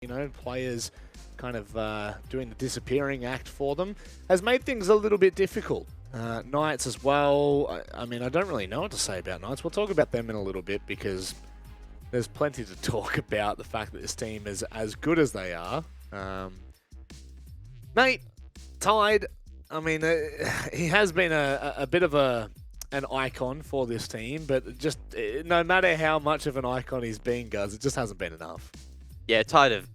you know, players kind of doing the disappearing act for them, has made things a little bit difficult. Knights as well. I mean, I don't really know what to say about Knights. We'll talk about them in a little bit because there's plenty to talk about the fact that this team is as good as they are. Nate, TYDE, I mean, he has been a bit of an icon for this team, but just no matter how much of an icon he's been, guys, it just hasn't been enough. Yeah, TYDE have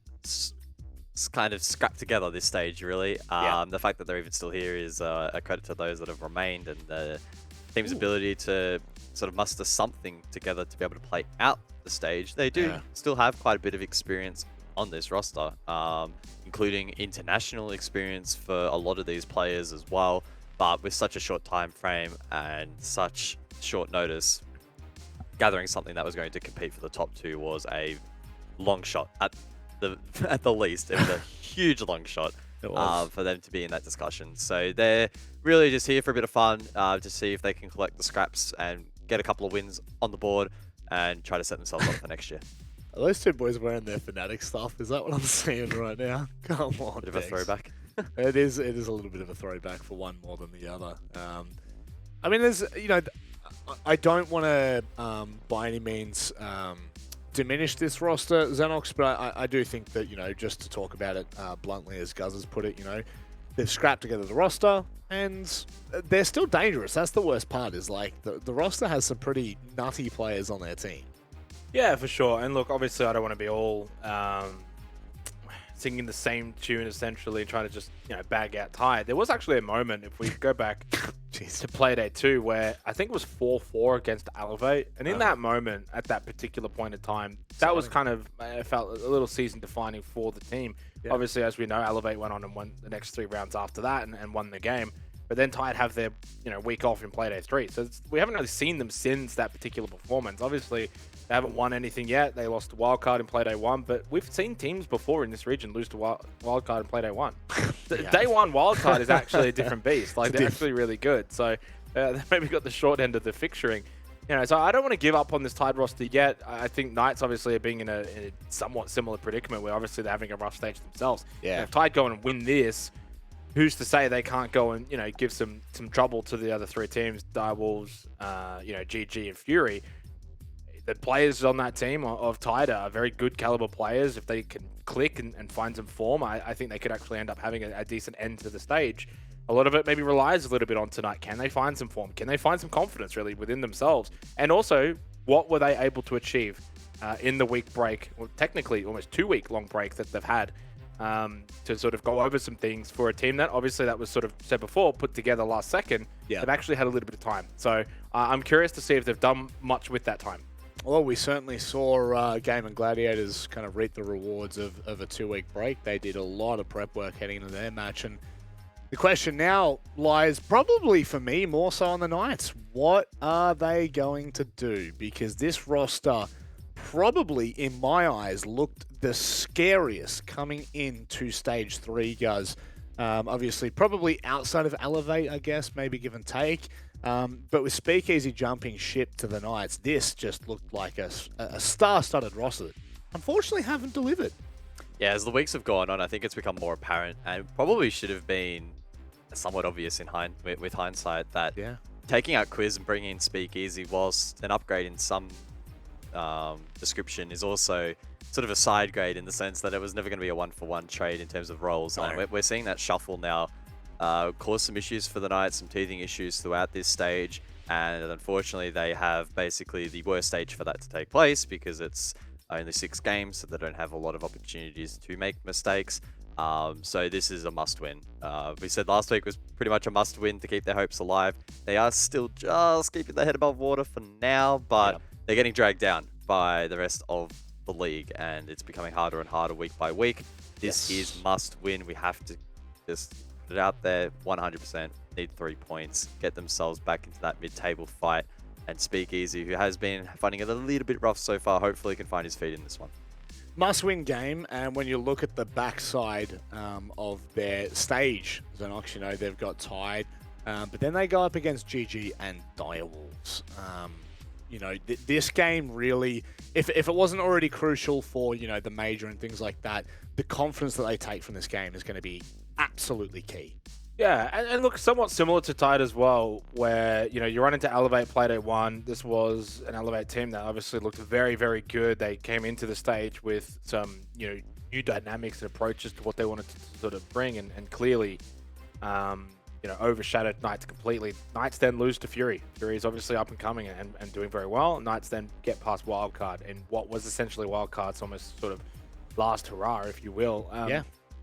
kind of scrapped together this stage, really. The fact that they're even still here is a credit to those that have remained and the team's ability to sort of muster something together to be able to play out the stage. They do still have quite a bit of experience on this roster, including international experience for a lot of these players as well. But with such a short time frame and such short notice, gathering something that was going to compete for the top two was a long shot at the least. It was a huge long shot for them to be in that discussion. So they're really just here for a bit of fun, to see if they can collect the scraps and get a couple of wins on the board and try to set themselves up for next year. Are those two boys wearing their Fnatic stuff? Is that what I'm seeing right now? Come on, Bit of a throwback. It is a little bit of a throwback for one more than the other. I mean, there's, you know, I don't want to by any means diminish this roster, Xenox, but I do think that, you know, just to talk about it bluntly, as Guz has put it, you know, they've scrapped together the roster and they're still dangerous. That's the worst part, is like the roster has some pretty nutty players on their team. Yeah, for sure. And look, obviously I don't want to be all singing the same tune essentially and trying to just, you know, bag out TYDE. There was actually a moment, if we go back to Playday 2, where I think it was 4-4 against Elevate. And in that moment, at that particular point in time, that was kind of, it felt a little season defining for the team. Yeah. Obviously, as we know, Elevate went on and won the next 3 rounds after that and won the game. But then TYDE have their, you know, week off in Playday 3. So we haven't really seen them since that particular performance. Obviously, they haven't won anything yet. They lost to Wildcard in Playday 1, but we've seen teams before in this region lose to Wildcard in Playday 1. Day 1 Wildcard is actually a different beast. Like, they're actually really good. So they maybe got the short end of the fixturing. You know, so I don't want to give up on this TYDE roster yet. I think Knights obviously are being in a somewhat similar predicament where obviously they're having a rough stage themselves. Yeah. And if TYDE go and win this, who's to say they can't go and, you know, give some trouble to the other 3 teams, Direwolves, you know, GG and Fury. The players on that team of TYDE are very good caliber players. If they can click and find some form, I think they could actually end up having a decent end to the stage. A lot of it maybe relies a little bit on tonight. Can they find some form? Can they find some confidence really within themselves? And also, what were they able to achieve in the week break, or technically almost 2-week long break that they've had, to sort of go over some things for a team that obviously, that was sort of said before, put together last second. Yeah. They've actually had a little bit of time. So I'm curious to see if they've done much with that time. Well, we certainly saw Game and Gladiators kind of reap the rewards of a 2-week break. They did a lot of prep work heading into their match, and the question now lies probably for me more so on the Knights. What are they going to do? Because this roster probably, in my eyes, looked the scariest coming into Stage 3, guys. Obviously, probably outside of Elevate, I guess, maybe give and take. But with Speakeasy jumping ship to the Knights, this just looked like a star-studded roster that unfortunately haven't delivered. Yeah, as the weeks have gone on, I think it's become more apparent, and probably should have been somewhat obvious with hindsight, that taking out Quiz and bringing in Speakeasy, whilst an upgrade in some description, is also sort of a side grade in the sense that it was never going to be a one-for-one trade in terms of roles. No. And we're seeing that shuffle now cause some issues for the Knights, some teething issues throughout this stage, and unfortunately they have basically the worst stage for that to take place because it's only 6 games, so they don't have a lot of opportunities to make mistakes. So this is a must-win. We said last week was pretty much a must-win to keep their hopes alive. They are still just keeping their head above water for now, but they're getting dragged down by the rest of the league, and it's becoming harder and harder week by week. This is must-win. We have to just put it out there 100%. Need 3 points, get themselves back into that mid-table fight, and Speakeasy, who has been finding it a little bit rough so far, hopefully can find his feet in this one. Must-win game, and when you look at the backside of their stage, Xenox, you know, they've got TYDE, but then they go up against GG and Direwolves. you know, this game really, if it wasn't already crucial for, you know, the major and things like that, the confidence that they take from this game is going to be absolutely key. Yeah, and look, somewhat similar to TYDE as well, where, you know, you run into Elevate Playday 1. This was an Elevate team that obviously looked very, very good. They came into the stage with some, you know, new dynamics and approaches to what they wanted to sort of bring, and clearly, you know, overshadowed Knights completely. Knights then lose to Fury. Fury is obviously up and coming and doing very well. Knights then get past Wildcard, and what was essentially Wildcard's almost sort of last hurrah, if you will. Yeah.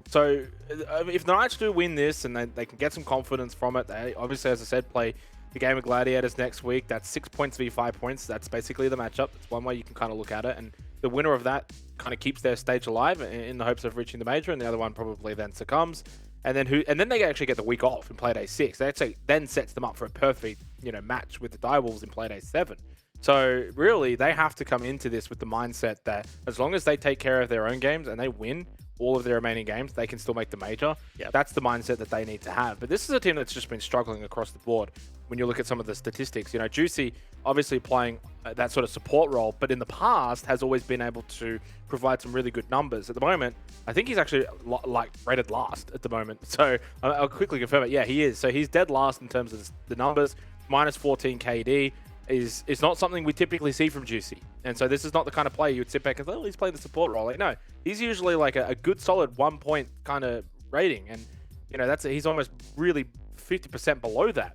So if the Knights do win this and they can get some confidence from it, they obviously, as I said, play the game of Gladiators next week. That's 6 points v 5 points. That's basically the matchup. It's one way you can kind of look at it. And the winner of that kind of keeps their stage alive in the hopes of reaching the major, and the other one probably then succumbs. And then they actually get the week off in Playday 6. That actually then sets them up for a perfect, you know, match with the Direwolves in Playday 7. So really, they have to come into this with the mindset that as long as they take care of their own games and they win all of their remaining games, they can still make the major. Yep. That's the mindset that they need to have. But this is a team that's just been struggling across the board. When you look at some of the statistics, you know, Juicy obviously playing that sort of support role, but in the past has always been able to provide some really good numbers. At the moment, I think he's actually like rated last at the moment. So I'll quickly confirm it. Yeah, he is. So he's dead last in terms of the numbers. Minus 14 KD is not something we typically see from Juicy. And so this is not the kind of player you would sit back and say, oh, he's playing the support role. Like, no, he's usually like a good solid 1 point kind of rating. And, you know, he's almost really 50% below that.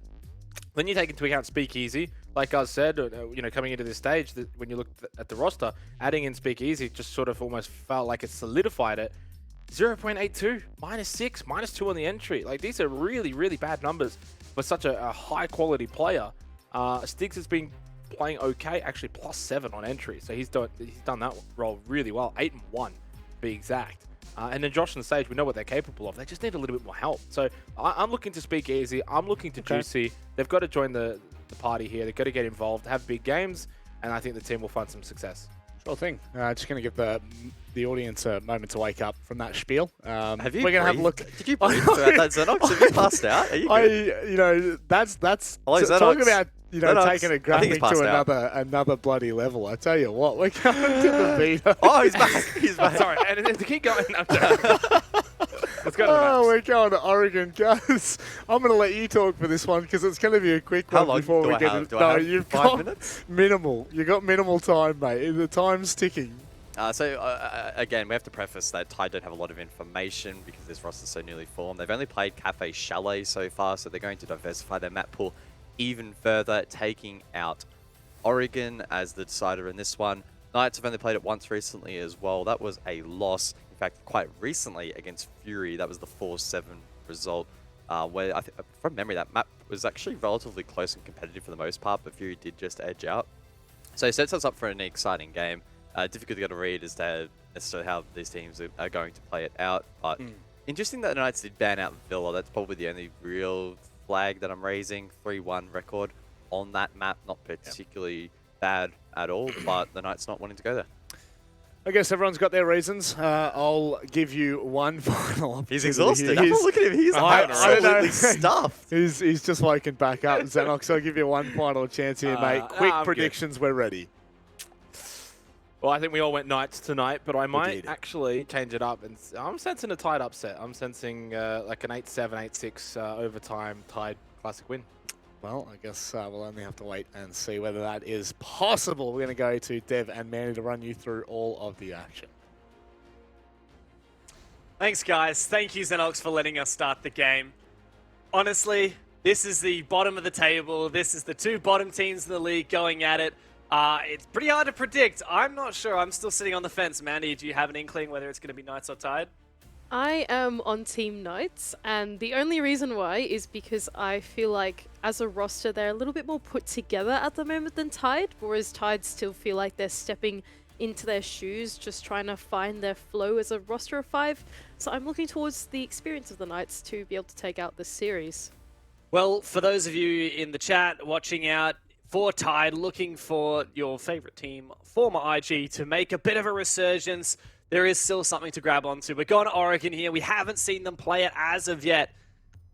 Then you take into account Speakeasy, like I said, you know, coming into this stage, when you look at the roster, adding in Speakeasy just sort of almost felt like it solidified it. 0.82, -6, -2 on the entry. Like, these are really, really bad numbers for such a high quality player. Stiggs has been playing okay, actually +7 on entry, so he's done that role really well. 8-1 to be exact. And then Josh and Sage, we know what they're capable of. They just need a little bit more help. So I'm looking to Speakeasy. I'm looking to Juicy. They've got to join the party here. They've got to get involved, have big games, and I think the team will find some success. Sure thing. Just going to give the audience a moment to wake up from that spiel. Have you we're going to have a look. Did you breathe throughout that, Xenox? Have you passed out? Are you good? You know, that's Hello, talking Xenox. about, you know, Xenox. taking a I think graphic he's passed out. to another bloody level. I tell you what, we're going to the Vita. Oh, he's back. He's back. Sorry, and to keep going. Let's go to the Oh, match. we're going to Oregon, guys. I'm going to let you talk for this one because it's going to be a quick How one long before do we I get have? it. Do I No, have you've 5 got minutes? minimal. You got minimal time, mate. The time's ticking. Again, we have to preface that TYDE don't have a lot of information because this roster's so newly formed. They've only played Cafe Chalet so far, so they're going to diversify their map pool even further, taking out Oregon as the decider in this one. Knights have only played it once recently as well. That was a loss, in fact, quite recently against Fury. That was the 4-7 result, where I think, from memory, that map was actually relatively close and competitive for the most part, but Fury did just edge out. So it sets us up for an exciting game. Difficult to get a read as to necessarily how these teams are going to play it out. But interesting that the Knights did ban out Villa. That's probably the only real flag that I'm raising. 3-1 record on that map. Not particularly bad at all, but the Knights not wanting to go there. I guess everyone's got their reasons. I'll give you one final opportunity. He's exhausted. He's, Look at him. He's absolutely stuffed. He's just woken back up. Xenox, I'll give you one final chance here, mate. Quick predictions, we're ready. Well, I think we all went Knights tonight, but I might actually change it up. And I'm sensing a TYDE upset. I'm sensing like an 8-7, 8-6 overtime TYDE classic win. Well, I guess we'll only have to wait and see whether that is possible. We're going to go to Dev and Manny to run you through all of the action. Thanks, guys. Thank you, Xenox, for letting us start the game. Honestly, this is the bottom of the table. This is the two bottom teams in the league going at it. It's pretty hard to predict. I'm not sure. I'm still sitting on the fence. Mandy, do you have an inkling whether it's going to be Knights or TYDE? I am on Team Knights, and the only reason why is because I feel like as a roster they're a little bit more put together at the moment than TYDE, whereas TYDE still feel like they're stepping into their shoes, just trying to find their flow as a roster of 5. So I'm looking towards the experience of the Knights to be able to take out this series. Well, for those of you in the chat watching out, for TYDE, looking for your favorite team, former IG, to make a bit of a resurgence, there is still something to grab onto. We're going to Oregon here. We haven't seen them play it as of yet.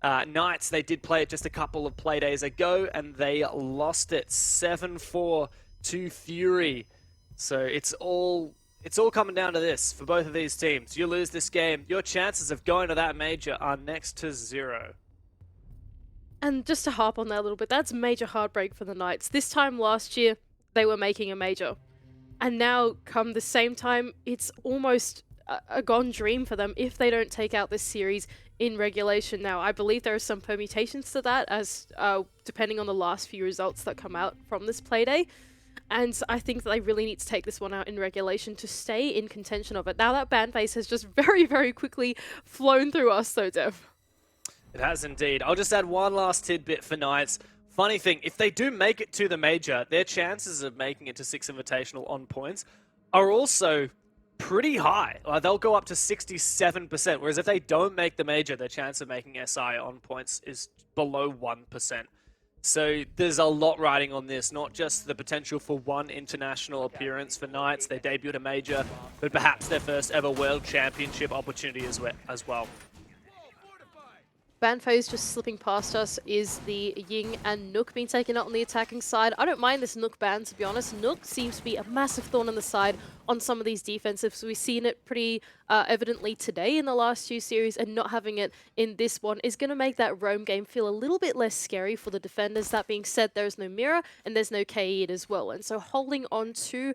Knights, they did play it just a couple of play days ago, and they lost it 7-4 to Fury. So it's all coming down to this for both of these teams. You lose this game, your chances of going to that major are next to 0. And just to harp on that a little bit, that's major heartbreak for the Knights. This time last year, they were making a major. And now, come the same time, it's almost a gone dream for them if they don't take out this series in regulation. Now, I believe there are some permutations to that, as depending on the last few results that come out from this Playday. And I think that they really need to take this one out in regulation to stay in contention of it. Now that ban phase has just very, very quickly flown through us, though, Dev. It has indeed. I'll just add one last tidbit for Knights. Funny thing, if they do make it to the major, their chances of making it to 6 Invitational on points are also pretty high. They'll go up to 67%, whereas if they don't make the major, their chance of making SI on points is below 1%. So there's a lot riding on this, not just the potential for one international appearance for Knights, they debuted a major, but perhaps their first ever World Championship opportunity as well. Ban phase just slipping past us is the Ying and Nook being taken out on the attacking side. I don't mind this Nook ban, to be honest. Nook seems to be a massive thorn in the side on some of these defensives. We've seen it pretty evidently today in the last 2 series, and not having it in this one is going to make that roam game feel a little bit less scary for the defenders. That being said, there's no mirror and there's no KE as well. And so holding on to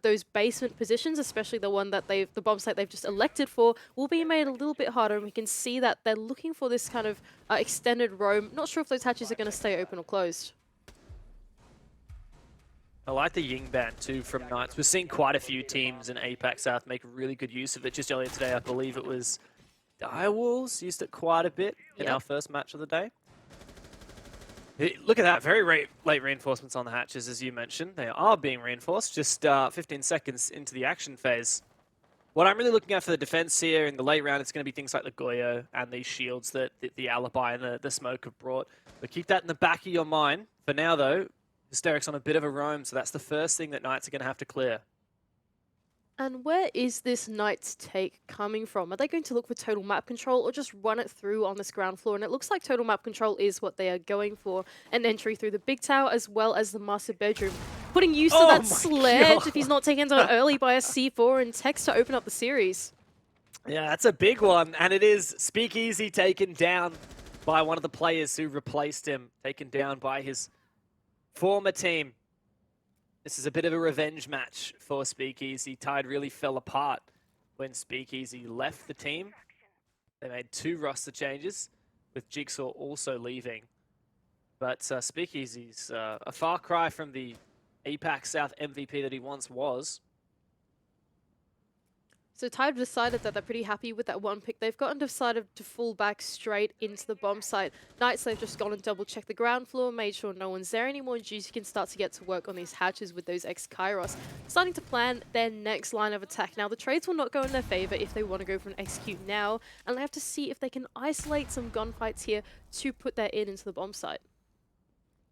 those basement positions, especially the one that the bomb site they've just elected for, will be made a little bit harder. And we can see that they're looking for this kind of extended roam. Not sure if those hatches are going to stay open or closed. I like the Ying ban too from Knights. We've seen quite a few teams in APAC South make really good use of it. Just earlier today, I believe it was Direwolves used it quite a bit in our first match of the day. Look at that, very late reinforcements on the hatches, as you mentioned. They are being reinforced just 15 seconds into the action phase. What I'm really looking at for the defense here in the late round, it's going to be things like the Goyo and these shields that the Alibi and the Smoke have brought. But keep that in the back of your mind. For now, though, Hysteric's on a bit of a roam, so that's the first thing that Knights are going to have to clear. And where is this Knight's take coming from? Are they going to look for total map control or just run it through on this ground floor? And it looks like total map control is what they are going for. An entry through the big tower as well as the master bedroom. Putting use to that sledge if he's not taken down early by a C4 and Tex to open up the series. Yeah, that's a big one. And it is Speakeasy taken down by one of the players who replaced him. Taken down by his former team. This is a bit of a revenge match for Speakeasy. TYDE really fell apart when Speakeasy left the team. They made 2 roster changes, with Jigsaw also leaving. But Speakeasy's a far cry from the APAC South MVP that he once was. So TYDE decided that they're pretty happy with that one pick they've got and decided to fall back straight into the bomb site. Knights, they've just gone and double-checked the ground floor, made sure no one's there anymore, and Juicy can start to get to work on these hatches with those ex-Kairos. Starting to plan their next line of attack. Now, the trades will not go in their favor if they want to go for an execute now, and they have to see if they can isolate some gunfights here to put that into the bomb site.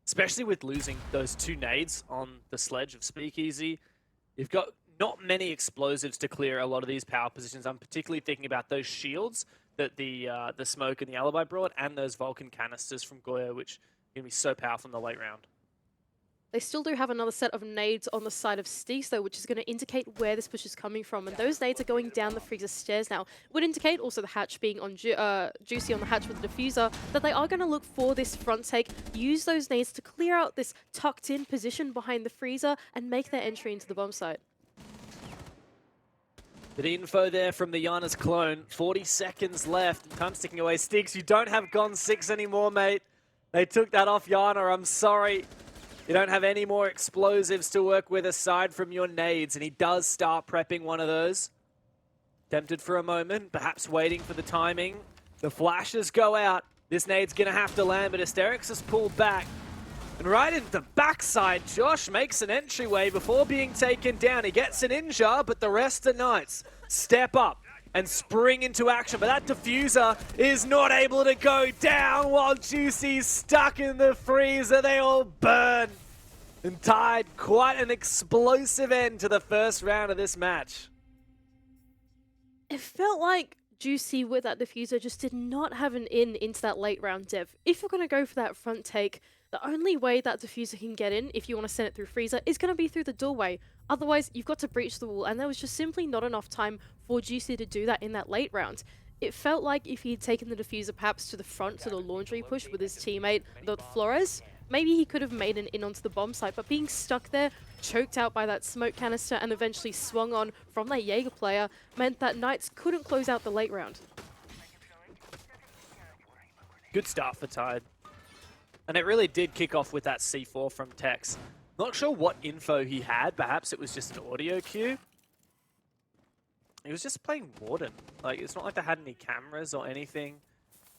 Especially with losing those 2 nades on the sledge of Speakeasy. You've got not many explosives to clear a lot of these power positions. I'm particularly thinking about those shields that the Smoke and the Alibi brought, and those Vulcan canisters from Goyo, which are going to be so powerful in the late round. They still do have another set of nades on the side of Steaks, though, which is going to indicate where this push is coming from. And those nades are going down the freezer stairs now. Would indicate also the hatch being on Juicy on the hatch with the diffuser, that they are going to look for this front take, use those nades to clear out this tucked-in position behind the freezer, and make their entry into the bomb site. Good info there from the Giannis clone. 40 seconds left. Time sticking away. Sticks, you don't have Gone 6 anymore, mate. They took that off Yana. I'm sorry. You don't have any more explosives to work with aside from your nades. And he does start prepping one of those. Tempted for a moment, perhaps waiting for the timing. The flashes go out. This nade's going to have to land, but Hysterix has pulled back. And right into the backside, Josh makes an entryway before being taken down. He gets an injure, but the rest of Knights step up and spring into action. But that diffuser is not able to go down while Juicy's stuck in the freezer. They all burn. And TYDE, quite an explosive end to the first round of this match. It felt like Juicy with that diffuser just did not have an into that late round, Dev. If you're going to go for that front take, the only way that diffuser can get in, if you want to send it through freezer, is going to be through the doorway. Otherwise, you've got to breach the wall, and there was just simply not enough time for Juicy to do that in that late round. It felt like if he had taken the diffuser perhaps to the front to the laundry push with his teammate, the Flores, maybe he could have made an in onto the bomb site, but being stuck there, choked out by that smoke canister and eventually swung on from that Jaeger player, meant that Knights couldn't close out the late round. Good start for TYDE. And it really did kick off with that C4 from Tex. Not sure what info he had, perhaps it was just an audio cue. He was just playing Warden. Like, it's not like they had any cameras or anything.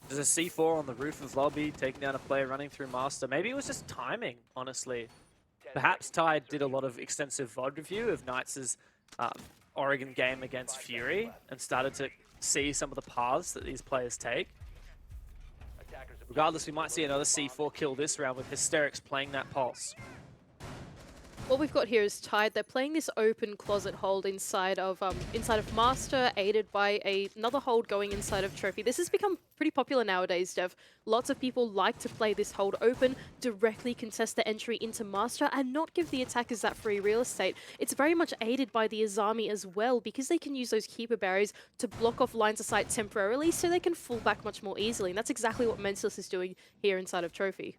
There's a C4 on the roof of lobby, taking down a player running through Master. Maybe it was just timing, honestly. Perhaps TYDE did a lot of extensive VOD review of Knights' Oregon game against Fury and started to see some of the paths that these players take. Regardless, we might see another C4 kill this round with Hysterics playing that pulse. What we've got here is TYDE. They're playing this open closet hold inside of Master, aided by another hold going inside of Trophy. This has become pretty popular nowadays, Dev. Lots of people like to play this hold open, directly contest the entry into Master, and not give the attackers that free real estate. It's very much aided by the Azami as well, because they can use those keeper barriers to block off lines of sight temporarily, so they can fall back much more easily. And that's exactly what Mentalist is doing here inside of Trophy.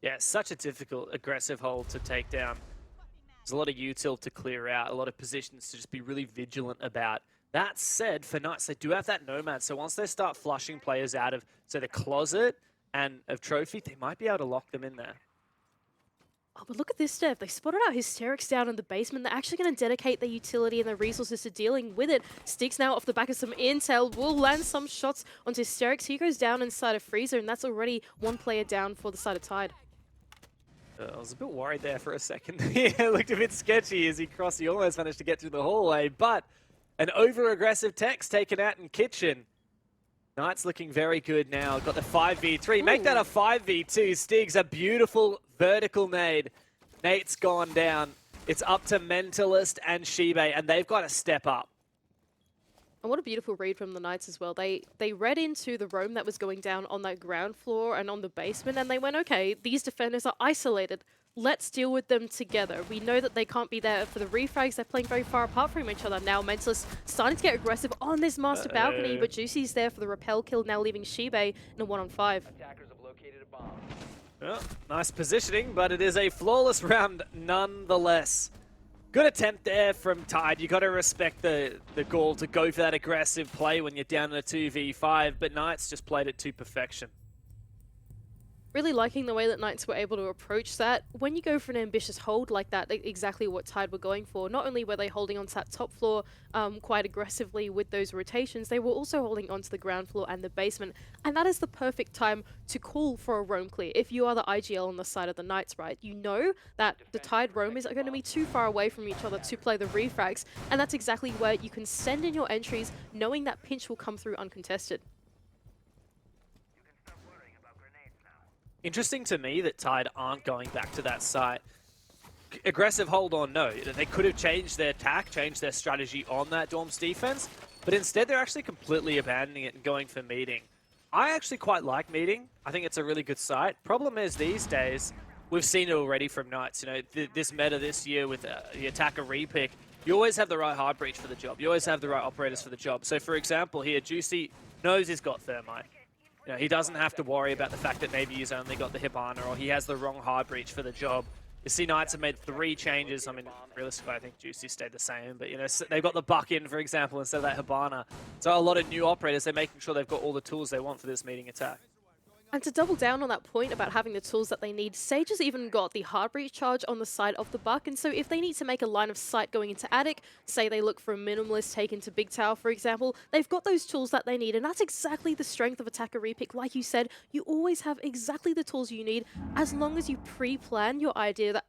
Yeah, such a difficult, aggressive hold to take down. There's a lot of util to clear out, a lot of positions to just be really vigilant about. That said, for Knights, they do have that Nomad, so once they start flushing players out of, say, the closet and of Trophy, they might be able to lock them in there. Oh, but look at this, Dev. They spotted out Hysterics down in the basement. They're actually going to dedicate their utility and their resources to dealing with it. Sticks now off the back of some intel. Will land some shots onto Hysterics. He goes down inside of Freezer, and that's already one player down for the side of TYDE. I was a bit worried there for a second. It looked a bit sketchy as he crossed. He almost managed to get through the hallway, but an over-aggressive Tex taken out in Kitchen. Knights looking very good now. Got the 5v3. Make that a 5v2. Stigs, a beautiful vertical nade. Nate's gone down. It's up to Mentalist and Shibe, and they've got to step up. And what a beautiful read from the Knights as well. They read into the roam that was going down on that ground floor and on the basement, and they went, okay, these defenders are isolated. Let's deal with them together. We know that they can't be there for the refrags. They're playing very far apart from each other. Now Mentalist starting to get aggressive on this Master balcony, but Juicy's there for the repel kill, now leaving Shibe in a 1-on-5. Attackers have located a bomb. Well, nice positioning, but it is a flawless round nonetheless. Good attempt there from TYDE. You got to respect the goal to go for that aggressive play when you're down in a 2v5, but Knights just played it to perfection. Really liking the way that Knights were able to approach that. When you go for an ambitious hold like that, exactly what TYDE were going for. Not only were they holding onto that top floor quite aggressively with those rotations, they were also holding onto the ground floor and the basement. And that is the perfect time to call for a roam clear. If you are the IGL on the side of the Knights, right, you know that the TYDE roamers are going to be too far away from each other to play the refrags. And that's exactly where you can send in your entries knowing that pinch will come through uncontested. Interesting to me that TYDE aren't going back to that site. Aggressive hold on, no. They could have changed their tack, changed their strategy on that Dorm's defense, but instead they're actually completely abandoning it and going for meeting. I actually quite like meeting. I think it's a really good site. Problem is these days, we've seen it already from Knights. You know, this meta this year with the attacker repick, you always have the right hard breach for the job. You always have the right operators for the job. So for example here, Juicy knows he's got Thermite. You know, he doesn't have to worry about the fact that maybe he's only got the Hibana or he has the wrong hard breach for the job. You see Knights have made 3 changes. I mean, realistically, I think Juicy stayed the same. But, you know, they've got the Buck in, for example, instead of that Hibana. So a lot of new operators, they're making sure they've got all the tools they want for this meeting attack. And to double down on that point about having the tools that they need, Sage has even got the hard breach charge on the side of the Buck, and so if they need to make a line of sight going into Attic, say they look for a minimalist take into Big Tower, for example, they've got those tools that they need, and that's exactly the strength of attacker repick. Like you said, you always have exactly the tools you need as long as you pre-plan your idea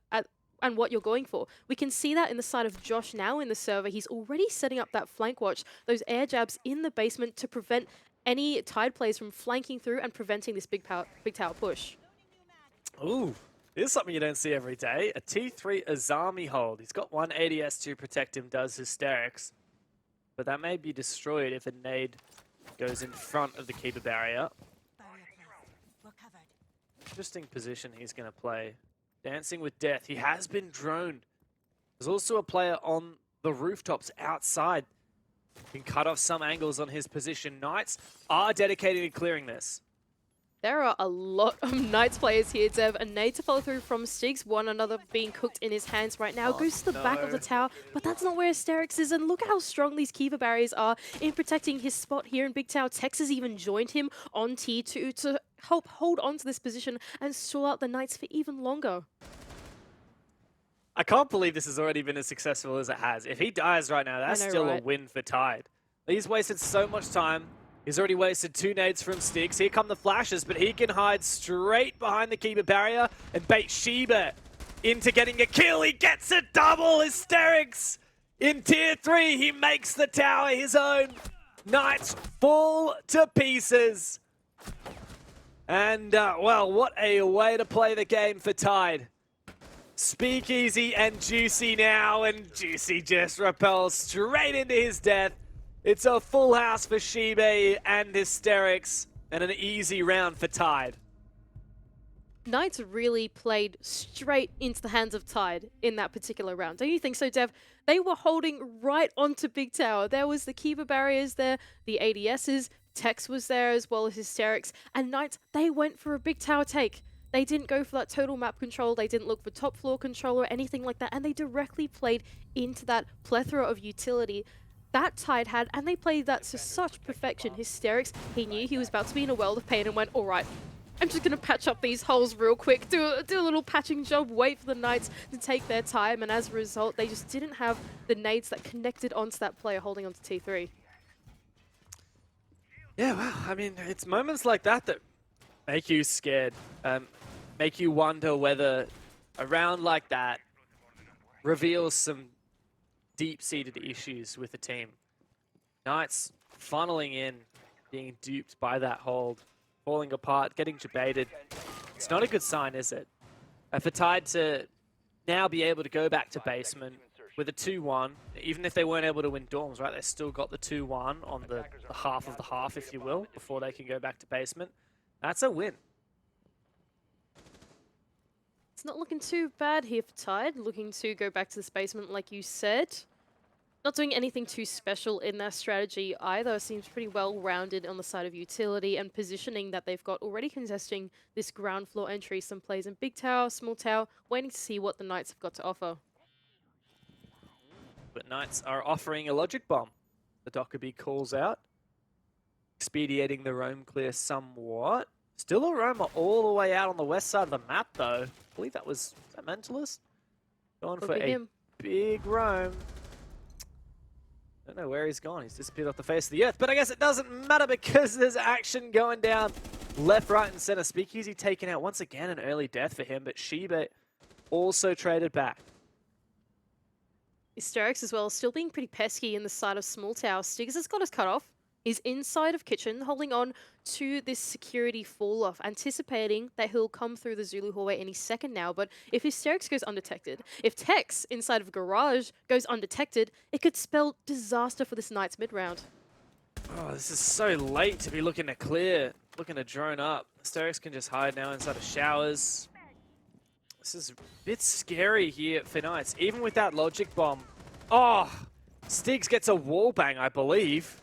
and what you're going for. We can see that in the side of Josh now in the server. He's already setting up that flank watch, those air jabs in the basement to prevent any TYDE players from flanking through and preventing this big tower push. Ooh, this is something you don't see every day. A T3 Azami hold. He's got one ADS to protect him, does Hysterics. But that may be destroyed if a nade goes in front of the keeper barrier. Barrier placed. We're covered. interesting position he's going to play. Dancing with Death. He has been droned. There's also a player on the rooftops outside. Can cut off some angles on his position. Knights are dedicated to clearing this. There are a lot of Knights players here, Dev. A nade to follow through from Stigs, one another being cooked in his hands right now. Goes to the back of the tower, but that's not where Asterix is. And look how strong these Kiva barriers are in protecting his spot here in Big Tower. Tex has even joined him on tier 2 to help hold on to this position and stall out the Knights for even longer. I can't believe this has already been as successful as it has. If he dies right now, that's still a win for Tide. He's wasted so much time. He's already wasted 2 nades from Sticks. Here come the flashes, but he can hide straight behind the Keeper barrier and bait Sheba into getting a kill. He gets a double. Hysterics in tier 3. He makes the tower his own. Knights fall to pieces. And, well, what a way to play the game for Tide. Speakeasy and Juicy now, and Juicy just repels straight into his death. It's a full house for Shibe and Hysterics, and an easy round for Tide. Knights really played straight into the hands of Tide in that particular round. Don't you think so, Dev? They were holding right onto Big Tower. There was the Kiva barriers there, the ADSs, Tex was there as well as Hysterics, and Knights, they went for a Big Tower take. They didn't go for that total map control, they didn't look for top floor control or anything like that, and they directly played into that plethora of utility that Tide had, and they played that to such perfection. Hysterics, he knew he was about to be in a world of pain and went, alright, I'm just going to patch up these holes real quick, do a little patching job, wait for the Knights to take their time, and as a result, they just didn't have the nades that connected onto that player holding onto T3. Yeah, well, I mean, it's moments like that that make you scared, make you wonder whether a round like that reveals some deep-seated issues with the team. Knights funneling in, being duped by that hold, falling apart, getting debated. It's not a good sign, is it? For Tide to now be able to go back to basement with a 2-1, even if they weren't able to win dorms, right? They still got the 2-1 on the half of the half, if you will, before they can go back to basement. That's a win. It's not looking too bad here for Tide, looking to go back to this basement like you said. Not doing anything too special in their strategy either. Seems pretty well rounded on the side of utility and positioning that they've got already contesting this ground floor entry. Some plays in big tower, small tower, waiting to see what the Knights have got to offer. But Knights are offering a logic bomb. The Dockerby calls out, expediting the roam clear somewhat. Still a roamer all the way out on the west side of the map, though. I believe that was that Mentalist. Going for a big roam. Don't know where he's gone. He's disappeared off the face of the earth. But I guess it doesn't matter because there's action going down left, right, and center. Speakeasy taken out once again. An early death for him, but Sheba also traded back. Hysterics as well, still being pretty pesky in the side of small tower. Stiggs has got us cut off. He's inside of kitchen, holding on to this security fall-off, anticipating that he'll come through the Zulu hallway any second now. But if Hysterics goes undetected, if Tex inside of garage goes undetected, it could spell disaster for this Knights mid-round. Oh, this is so late to be looking to clear, looking to drone up. Hysterics can just hide now inside of showers. This is a bit scary here for Knights, even with that logic bomb. Oh, Stiggs gets a wall bang, I believe.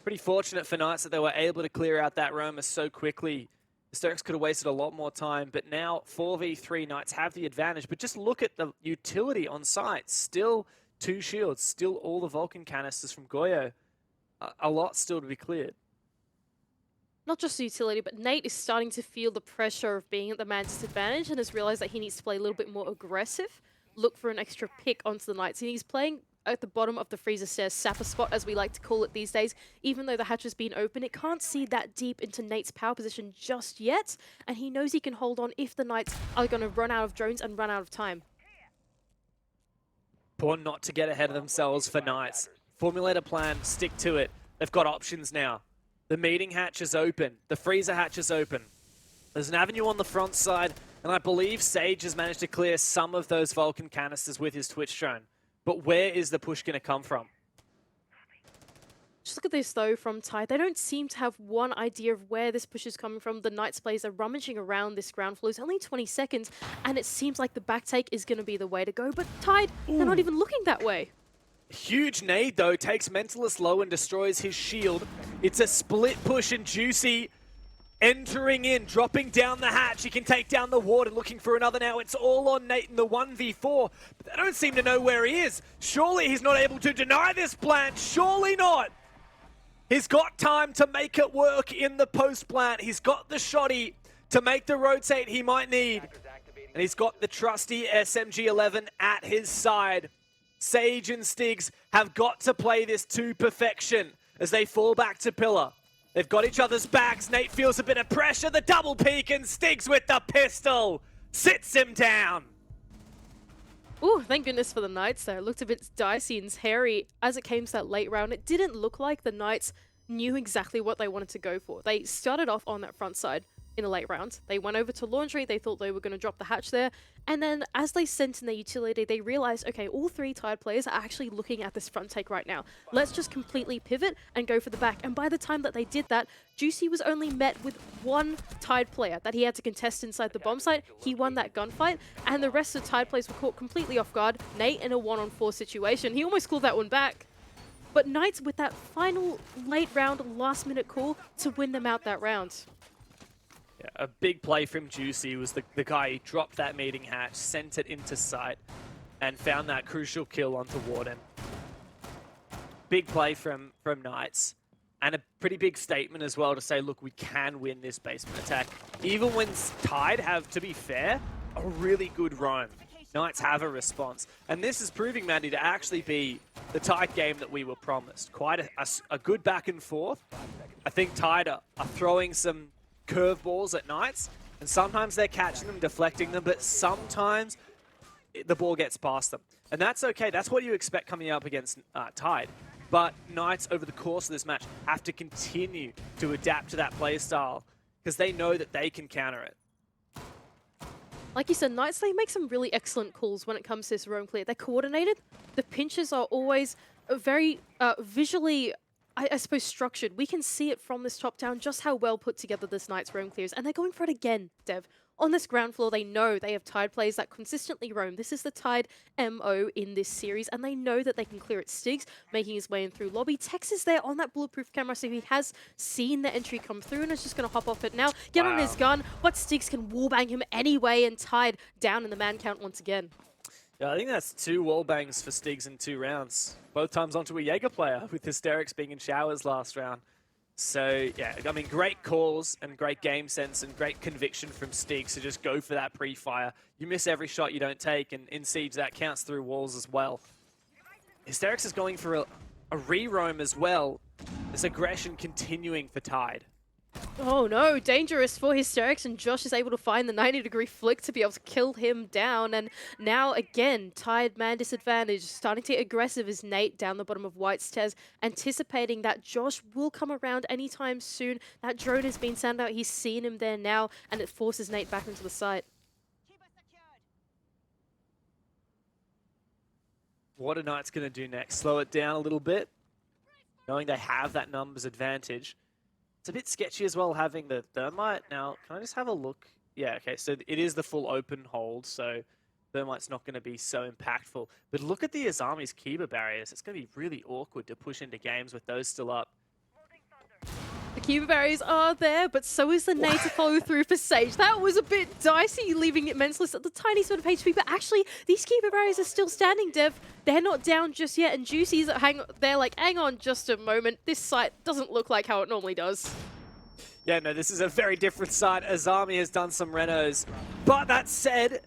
Pretty fortunate for Knights that they were able to clear out that roamer so quickly. Hysterics could have wasted a lot more time, but now 4v3 Knights have the advantage. But just look at the utility on site. Still 2 shields, still all the Vulcan canisters from Goyo. A lot still to be cleared. Not just the utility, but Nate is starting to feel the pressure of being at the man disadvantage and has realized that he needs to play a little bit more aggressive, look for an extra pick onto the Knights. And he's playing at the bottom of the freezer stairs, sapper spot as we like to call it these days. Even though the hatch has been open, it can't see that deep into Nate's power position just yet, and he knows he can hold on if the Knights are going to run out of drones and run out of time. Important not to get ahead of themselves for Knights. Formulate a plan, stick to it. They've got options now. The meeting hatch is open. The freezer hatch is open. There's an avenue on the front side, and I believe Sage has managed to clear some of those Vulcan canisters with his Twitch drone. But where is the push going to come from? Just look at this though from TYDE. They don't seem to have one idea of where this push is coming from. The Knights players are rummaging around this ground floor. It's only 20 seconds, and it seems like the back take is going to be the way to go. But TYDE, they're not even looking that way. Huge nade though, takes Mentalist low and destroys his shield. It's a split push and Juicy entering in, dropping down the hatch. He can take down the ward and looking for another now. It's all on Nate in the 1v4, but they don't seem to know where he is. Surely he's not able to deny this plant. Surely not. He's got time to make it work in the post plant. He's got the shotty to make the rotate he might need. And he's got the trusty SMG-11 at his side. Sage and Stigs have got to play this to perfection as they fall back to pillar. They've got each other's backs. Nate feels a bit of pressure. The double peek and Stigs with the pistol sits him down. Ooh, thank goodness for the Knights there. It looked a bit dicey and hairy as it came to that late round. It didn't look like the Knights knew exactly what they wanted to go for. They started off on that front side in the late round. They went over to Laundry. They thought they were going to drop the hatch there. And then as they sent in their utility, they realized, okay, all three TYDE players are actually looking at this front take right now. Let's just completely pivot and go for the back. And by the time that they did that, Juicy was only met with one TYDE player that he had to contest inside the bomb site. He won that gunfight, and the rest of the TYDE players were caught completely off guard. Nate in a 1-on-4 situation. He almost called that one back. But Knights with that final late round, last minute call to win them out that round. Yeah, a big play from Juicy was the guy who dropped that meeting hatch, sent it into sight, and found that crucial kill onto Warden. Big play from Knights, and a pretty big statement as well to say, look, we can win this basement attack. Even when TYDE have, to be fair, a really good roam. Knights have a response. And this is proving, Mandy, to actually be the TYDE game that we were promised. Quite a good back and forth. I think TYDE are throwing some curveballs at Knights, and sometimes they're catching them, deflecting them, but sometimes the ball gets past them. And that's okay. That's what you expect coming up against TYDE. But Knights, over the course of this match, have to continue to adapt to that play style because they know that they can counter it. Like you said, Knights, they make some really excellent calls when it comes to this roam clear. They're coordinated. The pinches are always very visually, I suppose, structured. We can see it from this top down just how well put together this Knights roam clears. And they're going for it again, Dev. On this ground floor, they know they have TYDE players that consistently roam. This is the TYDE MO in this series, and they know that they can clear it. Stigs making his way in through lobby. Tex is there on that bulletproof camera, so he has seen the entry come through and is just going to hop off it now, get on his gun, but Stigs can wallbang him anyway, and TYDE down in the man count once again. Yeah, I think that's 2 wallbangs for Stigs in 2 rounds. Both times onto a Jaeger player, with Hysterics being in showers last round. So, yeah, I mean, great calls and great game sense and great conviction from Stigs to just go for that pre-fire. You miss every shot you don't take, and in Siege, that counts through walls as well. Hysterics is going for a re-roam as well. This aggression continuing for TYDE. Oh no, dangerous for Hysterics, and Josh is able to find the 90-degree flick to be able to kill him down. And now again, TYDE man disadvantage, starting to get aggressive as Nate down the bottom of White's stairs, anticipating that Josh will come around anytime soon. That drone has been sent out, he's seen him there now, and it forces Nate back into the site. What are Knights going to do next? Slow it down a little bit, knowing they have that numbers advantage. It's a bit sketchy as well having the Thermite. Now, can I just have a look? Yeah, okay, so it is the full open hold, so Thermite's not going to be so impactful. But look at the Azami's Kiba barriers. It's going to be really awkward to push into games with those still up. The Kiba barriers are there, but so is the nade to follow through for Sage. That was a bit dicey, leaving it Mentalist at the tiny sort of HP, but actually, these Kiba barriers are still standing, Dev. They're not down just yet, and Juicy's they're like, hang on just a moment. This site doesn't look like how it normally does. Yeah, no, this is a very different site. Azami has done some renos. But that said,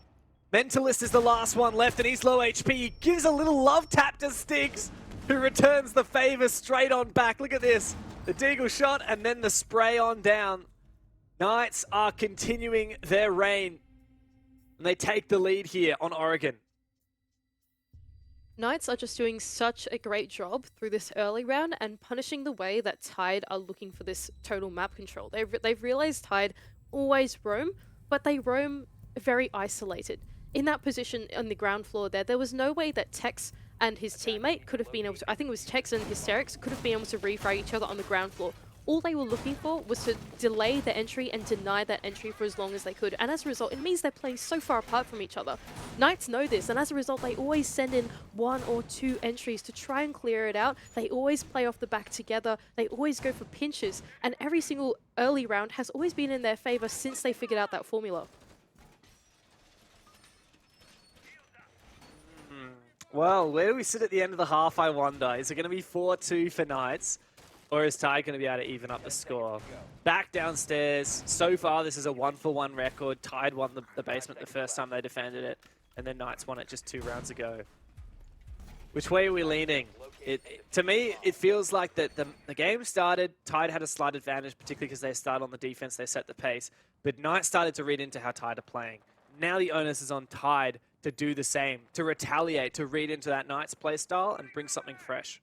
Mentalist is the last one left, and he's low HP. He gives a little love tap to Stigs, who returns the favor straight on back. Look at this. The Deagle shot and then the spray on down. Knights are continuing their reign, and they take the lead here on Oregon. Knights are just doing such a great job through this early round and punishing the way that TYDE are looking for this total map control. They've realized TYDE always roam, but they roam very isolated. In that position on the ground floor there was no way that Tex and his teammate could have been able to, I think it was Tex and Hysterics, could have been able to refrag each other on the ground floor. All they were looking for was to delay the entry and deny that entry for as long as they could. And as a result, it means they're playing so far apart from each other. Knights know this, and as a result, they always send in 1 or 2 entries to try and clear it out. They always play off the back together. They always go for pinches. And every single early round has always been in their favor since they figured out that formula. Well, where do we sit at the end of the half, I wonder? Is it going to be 4-2 for Knights? Or is Tide going to be able to even up the score? Back downstairs. So far, this is a 1-for-1 record. Tide won the basement the first time they defended it. And then Knights won it just 2 rounds ago. Which way are we leaning? To me, it feels like that the game started. Tide had a slight advantage, particularly because they started on the defense. They set the pace. But Knights started to read into how Tide are playing. Now the onus is on Tide to do the same, to retaliate, to read into that Knights play style and bring something fresh.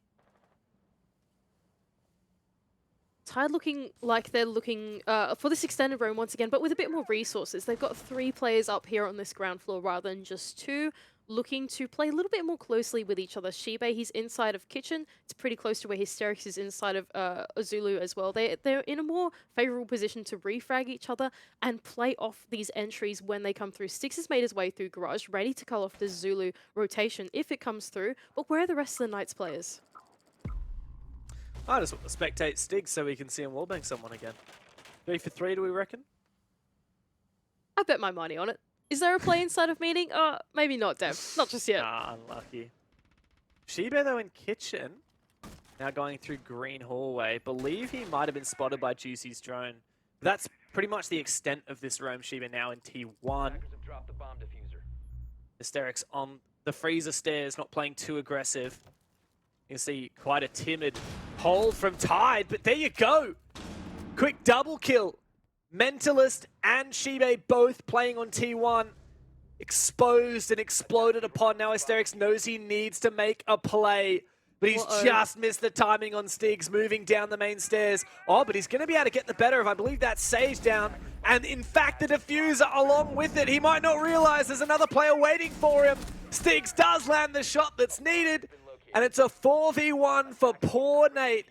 Tide looking like they're looking for this extended roam once again, but with a bit more resources. They've got 3 players up here on this ground floor rather than just 2, looking to play a little bit more closely with each other. Shibe, he's inside of Kitchen. It's pretty close to where Hysterics is inside of Azulu as well. They're in a more favorable position to refrag each other and play off these entries when they come through. Styx has made his way through Garage, ready to call off the Zulu rotation if it comes through. But where are the rest of the Knights players? I just want to spectate Stig so we can see him wallbang someone again. 3 for 3, do we reckon? I bet my money on it. Is there a play inside of meeting? Maybe not, Dev. Not just yet. Ah, unlucky. Shibe, though, in Kitchen. Now going through Green Hallway. Believe he might have been spotted by Juicy's drone. That's pretty much the extent of this roam. Shibe now in T1. Hysterics on the freezer stairs, not playing too aggressive. You can see quite a timid hold from Tide, but there you go. Quick double kill. Mentalist and Shibe both playing on T1. Exposed and exploded upon. Now Hysterics knows he needs to make a play, but he's just missed the timing on Stigs moving down the main stairs. Oh, but he's going to be able to get the better of, I believe, that Sage down. And in fact, the diffuser along with it. He might not realize there's another player waiting for him. Stigs does land the shot that's needed. And it's a 4v1 for poor Nate.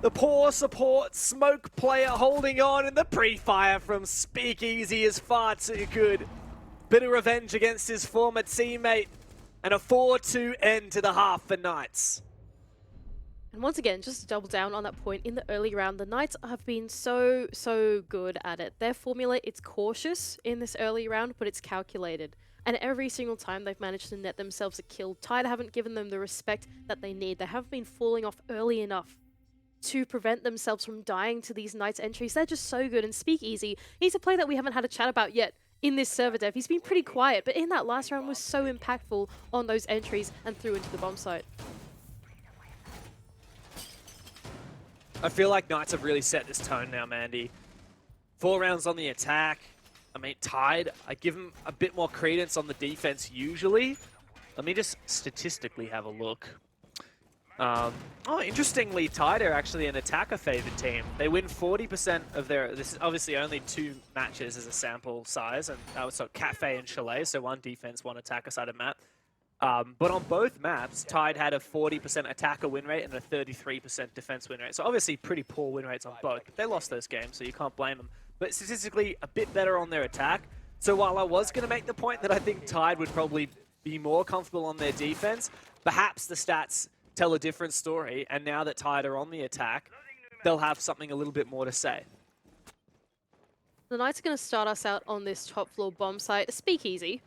The poor support smoke player holding on, and the pre-fire from Speakeasy is far too good. Bit of revenge against his former teammate, and a 4-2 end to the half for Knights. And once again, just to double down on that point, in the early round, the Knights have been so good at it. Their formula, it's cautious in this early round, but it's calculated. And every single time they've managed to net themselves a kill. Tide haven't given them the respect that they need. They haven't been falling off early enough to prevent themselves from dying to these Knights entries. They're just so good. And Speakeasy, he's a player that we haven't had a chat about yet in this server, Dev. He's been pretty quiet, but in that last round was so impactful on those entries and through into the bomb site. I feel like Knights have really set this tone now, Mandy. 4 rounds on the attack. I mean, Tide, I give them a bit more credence on the defense usually. Let me just statistically have a look. Interestingly, Tide are actually an attacker-favored team. They win 40% of their... This is obviously only 2 matches as a sample size, and that was Cafe and Chalet, so 1 defense, 1 attacker side of map. But on both maps, Tide had a 40% attacker win rate and a 33% defense win rate. So obviously pretty poor win rates on both. But they lost those games, so you can't blame them. But statistically, a bit better on their attack. So while I was going to make the point that I think Tide would probably be more comfortable on their defense, perhaps the stats tell a different story. And now that Tide are on the attack, they'll have something a little bit more to say. The Knights are going to start us out on this top floor bomb site. Speakeasy.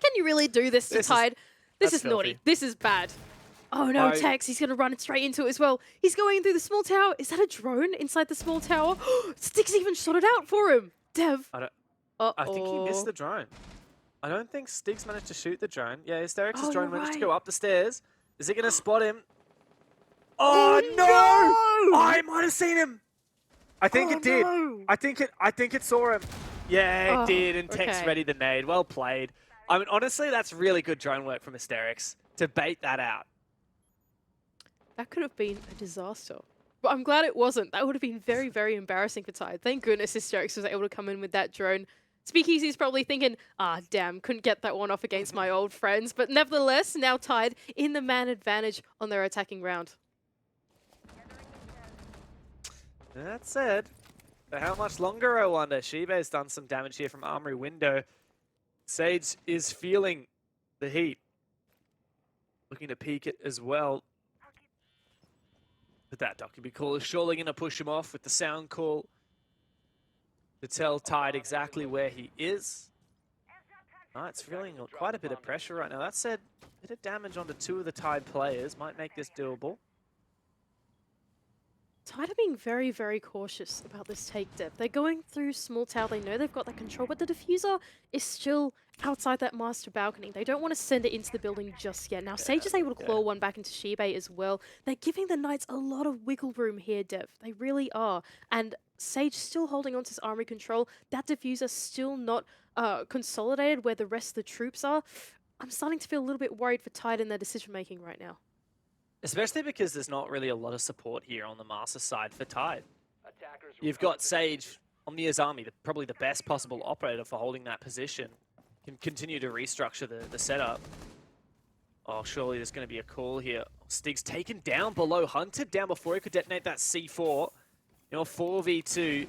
Can you really do this to Tide? This is naughty. This is bad. Oh no, Tex, he's going to run straight into it as well. He's going through the small tower. Is that a drone inside the small tower? Sticks even shot it out for him. Dev. I think he missed the drone. I don't think Stiggs managed to shoot the drone. Yeah, Hysterics' drone managed to go up the stairs. Is it going to spot him? Oh no! I might have seen him. I think it did. No. I think it saw him. Yeah, it did, and Tex ready the nade. Well played. I mean, honestly, that's really good drone work from Hysterics to bait that out. That could have been a disaster. But I'm glad it wasn't. That would have been very, very embarrassing for Tide. Thank goodness Hysterics was able to come in with that drone. Speakeasy's probably thinking, ah, damn, couldn't get that one off against my old friends. But nevertheless, now Tide in the man advantage on their attacking round. That said, for how much longer, I wonder? Shibe's done some damage here from Armory Window. Sage is feeling the heat. Looking to peek it as well. But that Docuby call is surely going to push him off with the sound call to tell Tide exactly where he is. It's feeling quite a bit of pressure right now. That said, a bit of damage onto 2 of the Tide players might make this doable. Tide are being very, very cautious about this take depth. They're going through small tower. They know they've got that control, but the diffuser is still outside that master balcony. They don't want to send it into the building just yet. Now, Sage is able to claw one back into Shibe as well. They're giving the Knights a lot of wiggle room here, Dev. They really are. And Sage still holding on to his armory control. That diffuser still not consolidated where the rest of the troops are. I'm starting to feel a little bit worried for Tide in their decision-making right now. Especially because there's not really a lot of support here on the Master side for Tide. You've got Sage on the Azami, probably the best possible operator for holding that position. Can continue to restructure the setup. Oh, surely there's going to be a call here. Stig's taken down below, hunted down before he could detonate that C4. 4v2.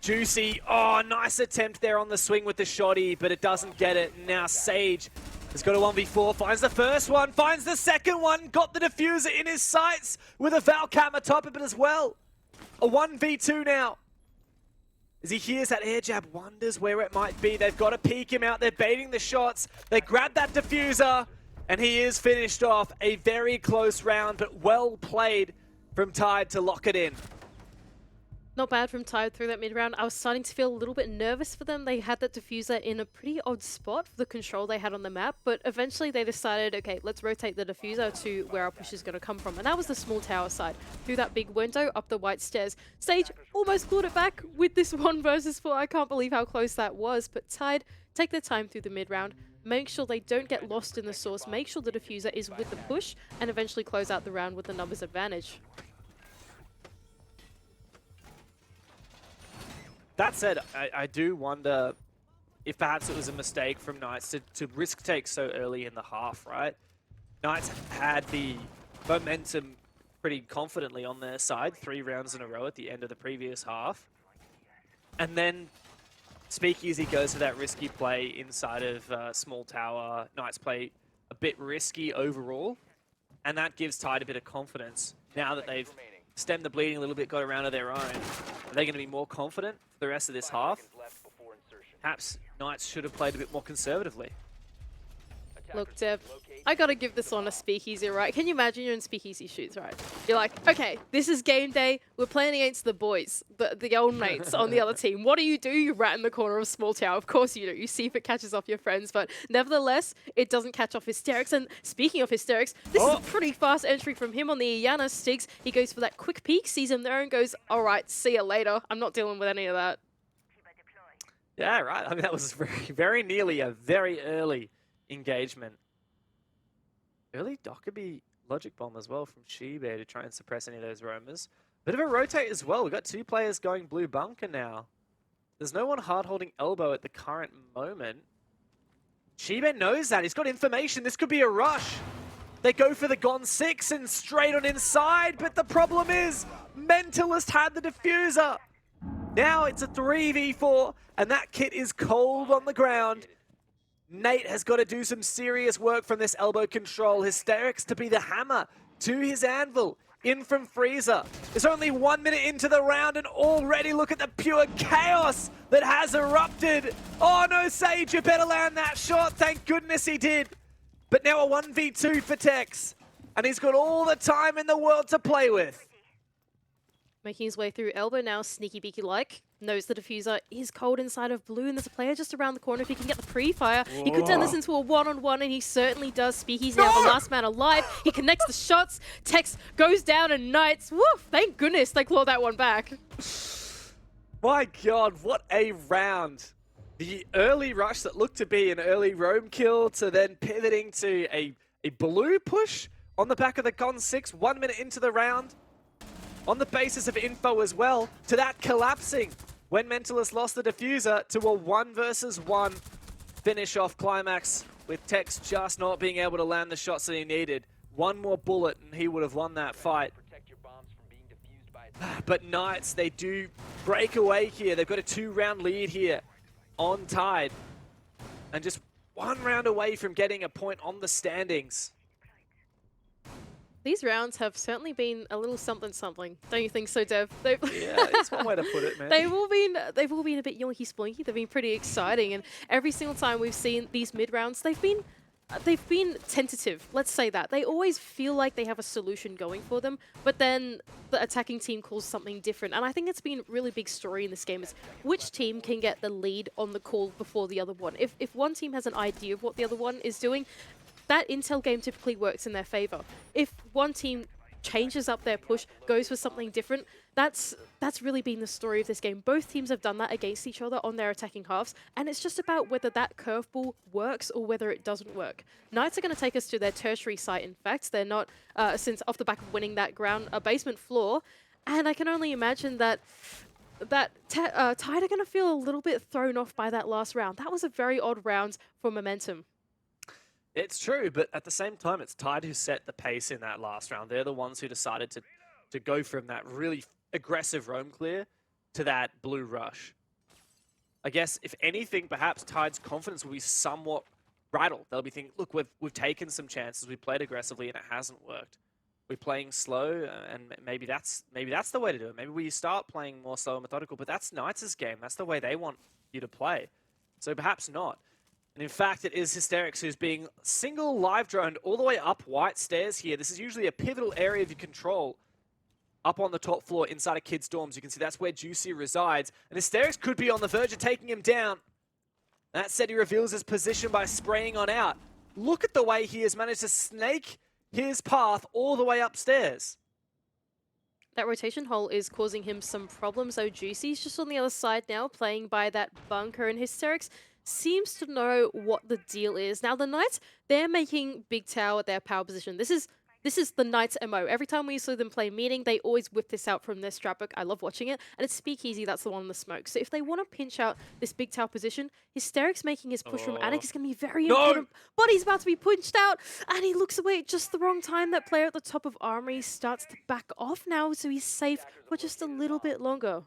Juicy. Oh, nice attempt there on the swing with the shotty, but it doesn't get it. Now Sage has got a 1v4, finds the first one, finds the second one, got the diffuser in his sights with a Valcam atop of it as well. A 1v2 now. As he hears that air jab, wonders where it might be. They've got to peek him out. They're baiting the shots. They grab that diffuser, and he is finished off. A very close round, but well played from Tide to lock it in. Not bad from Tide through that mid-round. I was starting to feel a little bit nervous for them. They had that diffuser in a pretty odd spot for the control they had on the map, but eventually they decided, okay, let's rotate the diffuser to where our push is going to come from. And that was the small tower side. Through that big window, up the white stairs. Sage almost clawed it back with this 1 versus 4. I can't believe how close that was, but Tide take their time through the mid-round. Make sure they don't get lost in the source. Make sure the diffuser is with the push and eventually close out the round with the numbers advantage. That said, I do wonder if perhaps it was a mistake from Knights to risk take so early in the half, right? Knights had the momentum pretty confidently on their side, 3 rounds in a row at the end of the previous half. And then Speakeasy goes for that risky play inside of small tower. Knights play a bit risky overall, and that gives Tide a bit of confidence. Now that they've stemmed the bleeding a little bit, got around to their own, are they going to be more confident for the rest of this half? Perhaps Knights should have played a bit more conservatively. Look, Dev, I gotta give this one a Speakeasy, right? Can you imagine you're in Speakeasy shoots, right? You're like, okay, this is game day. We're playing against the boys, the old mates on the other team. What do? You rat in the corner of small tower. Of course you do. You see if it catches off your friends, but nevertheless, it doesn't catch off Hysterics. And speaking of Hysterics, this is a pretty fast entry from him on the Iana Stigs. He goes for that quick peek, sees him there, and goes, all right, see you later. I'm not dealing with any of that. Yeah, right. I mean, that was very nearly a very early engagement. Early Dockerby logic bomb as well from Shibe to try and suppress any of those roamers. Bit of a rotate as well. We've got 2 players going blue bunker now. There's no one hard holding elbow at the current moment. Shibe knows that. He's got information. This could be a rush. They go for the Gon 6 and straight on inside, but the problem is Mentalist had the diffuser. Now it's a 3v4, and that kit is cold on the ground. Nate has got to do some serious work from this elbow control. Hysterics to be the hammer to his anvil. In from Freezer. There's only 1 minute into the round, and already look at the pure chaos that has erupted. Oh no, Sage, you better land that shot. Thank goodness he did. But now a 1v2 for Tex, and he's got all the time in the world to play with. Making his way through elbow now, sneaky beaky like. Knows the diffuser is cold inside of blue, and there's a player just around the corner. If he can get the pre-fire, he could turn this into a one-on-one, and he certainly does. Speaky's now the last man alive. He connects the shots. Tex goes down, and Knights, woof, thank goodness they clawed that one back. My God, what a round. The early rush that looked to be an early roam kill to then pivoting to a blue push on the back of the Gon 6 1 minute into the round. On the basis of info as well, to that collapsing. when Mentalist lost the diffuser to a 1 versus 1 finish off Climax, with Tex just not being able to land the shots that he needed. One more bullet and he would have won that fight. But Knights, they do break away here. They've got a 2-round lead here on Tide. And just 1 round away from getting a point on the standings. These rounds have certainly been a little something. Don't you think so, Dev? Yeah, that's one way to put it, man. They've all been a bit yonky splinky. They've been pretty exciting, and every single time we've seen these mid rounds, they've been tentative. Let's say that. They always feel like they have a solution going for them, but then the attacking team calls something different. And I think it's been a really big story in this game is which team can get the lead on the call before the other one. If one team has an idea of what the other one is doing, that intel game typically works in their favor. If one team changes up their push, goes for something different, that's really been the story of this game. Both teams have done that against each other on their attacking halves, and it's just about whether that curveball works or whether it doesn't work. Knights are going to take us to their tertiary site, in fact. They're not, since off the back of winning that basement floor, and I can only imagine that Tide are going to feel a little bit thrown off by that last round. That was a very odd round for momentum. It's true, but at the same time, it's Tide who set the pace in that last round. They're the ones who decided to go from that really aggressive roam clear to that blue rush. I guess, if anything, perhaps Tide's confidence will be somewhat rattled. They'll be thinking, look, we've taken some chances, we played aggressively, and it hasn't worked. We're playing slow, and maybe that's the way to do it. Maybe we start playing more slow and methodical, but that's Knights' game. That's the way they want you to play. So perhaps not. And in fact, it is Hysterics who's being single live droned all the way up White Stairs here. This is usually a pivotal area of your control. Up on the top floor inside of kids' dorms. You can see that's where Juicy resides. And Hysterics could be on the verge of taking him down. That said, he reveals his position by spraying on out. Look at the way he has managed to snake his path all the way upstairs. That rotation hole is causing him some problems, though. Juicy's just on the other side now, playing by that bunker, and Hysterics seems to know what the deal is. Now, the Knights, they're making Big Tower their power position. This is the Knights' MO. Every time we see them play meeting, they always whip this out from their strap book. I love watching it. And it's Speakeasy, that's the one in the smoke. So if they want to pinch out this Big Tower position, Hysterics making his push from Attic is going to be very important. But he's about to be punched out, and he looks away at just the wrong time. That player at the top of Armory starts to back off now, so he's safe for just a little bit longer.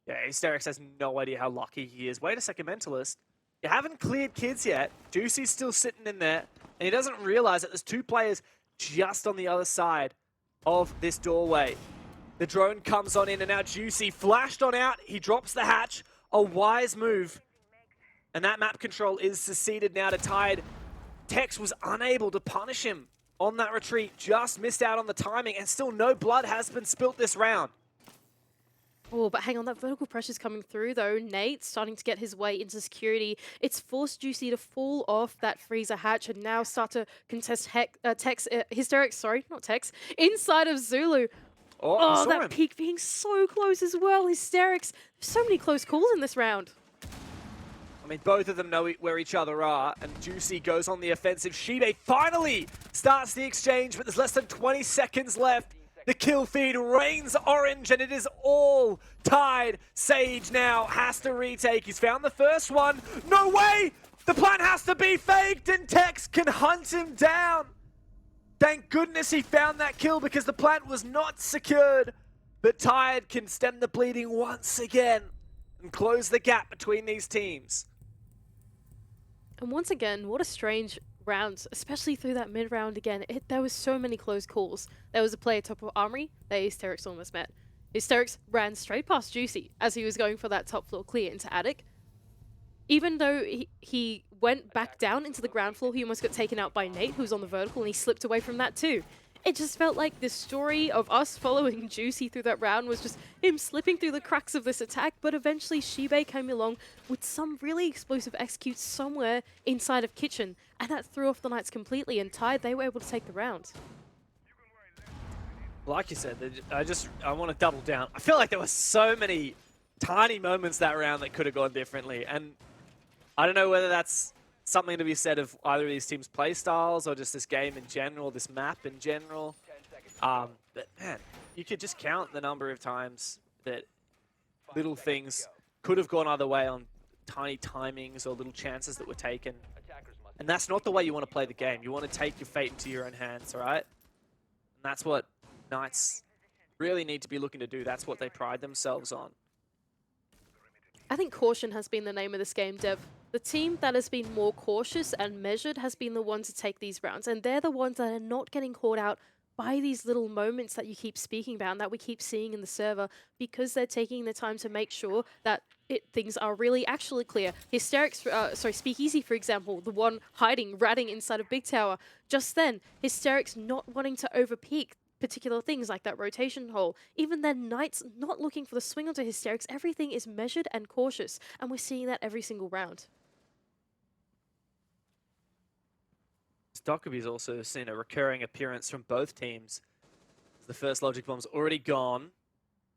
Yeah, Hysterics has no idea how lucky he is. Wait a second, Mentalist. You haven't cleared kids yet. Juicy's still sitting in there, and he doesn't realize that there's 2 players just on the other side of this doorway. The drone comes on in, and now Juicy flashed on out. He drops the hatch. A wise move. And that map control is seceded now to Tide. Tex was unable to punish him on that retreat. Just missed out on the timing, and still no blood has been spilt this round. Oh, but hang on, that vertical pressure's coming through, though. Nate starting to get his way into security. It's forced Juicy to fall off that freezer hatch and now start to contest Hysterics, sorry, not Tex, inside of Zulu. Oh, that peak being so close as well. Hysterics. There's so many close calls in this round. I mean, both of them know where each other are, and Juicy goes on the offensive. Shibe finally starts the exchange, but there's less than 20 seconds left. The kill feed reigns orange, and it is all Tide. Sage now has to retake. He's found the first one. No way! The plan has to be faked, and Tex can hunt him down. Thank goodness he found that kill, because the plant was not secured. But Tide can stem the bleeding once again and close the gap between these teams. And once again, what a strange rounds, especially through that mid-round again. There was so many close calls. There was a player top of Armory that Hysterics almost met. Hysterics ran straight past Juicy as he was going for that top floor clear into Attic. Even though he went back down into the ground floor, he almost got taken out by Nate, who was on the vertical, and he slipped away from that too. It just felt like the story of us following Juicy through that round was just him slipping through the cracks of this attack, but eventually Shibe came along with some really explosive executes somewhere inside of Kitchen, and that threw off the Knights completely, and Tide, they were able to take the round. Like you said, I want to double down. I feel like there were so many tiny moments that round that could have gone differently, and I don't know whether that's something to be said of either of these teams' play styles or just this game in general, this map in general. But man, you could just count the number of times that little things could have gone either way on tiny timings or little chances that were taken. And that's not the way you want to play the game. You want to take your fate into your own hands, all right? And that's what Knights really need to be looking to do. That's what they pride themselves on. I think caution has been the name of this game, Dev. The team that has been more cautious and measured has been the one to take these rounds, and they're the ones that are not getting caught out by these little moments that you keep speaking about and that we keep seeing in the server, because they're taking the time to make sure that things are really actually clear. Hysterics, Speakeasy, for example, the one hiding, ratting inside of Big Tower. Just then, Hysterics not wanting to overpeak particular things like that rotation hole. Even then, Knights not looking for the swing onto Hysterics. Everything is measured and cautious, and we're seeing that every single round. Stockaby's also seen a recurring appearance from both teams. The first Logic Bomb's already gone.